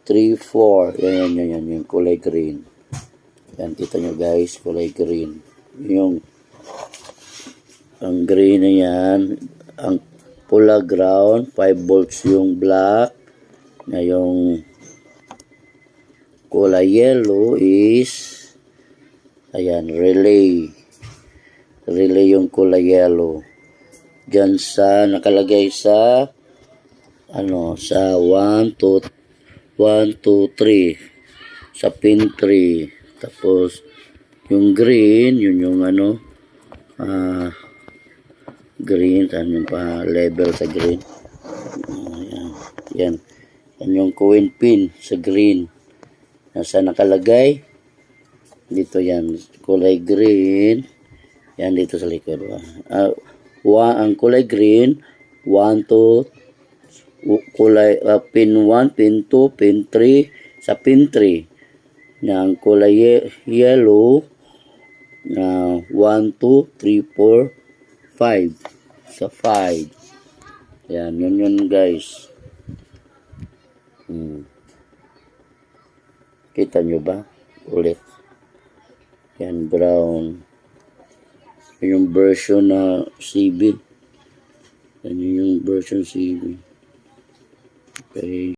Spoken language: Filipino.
3, 4. Yan. Yung kulay green. Yan, kita nyo guys, kulay green. Yung ang green na yan, ang pula ground, 5 volts yung black. Na yung kulay yellow is, ayan, relay. Relay yung kulay yellow. Diyan sa, nakalagay sa, sa 1, 2, 3 sa pin 3. Tapos yung green, yun yung green, saan yung pa level sa green. Yan yung coin pin sa green. Nasa nakalagay dito, yan kulay green. Yan dito sa likod. Ang kulay green 1, 2, kulay pin 1, pin 2, pin 3 sa pin 3. Ang kulay yellow 1, 2, 3, 4, 5 sa 5. Yan, yun guys. Kita nyo ba ulit? Yan, brown. Yung version na CB. Yan yung version CB. Okay.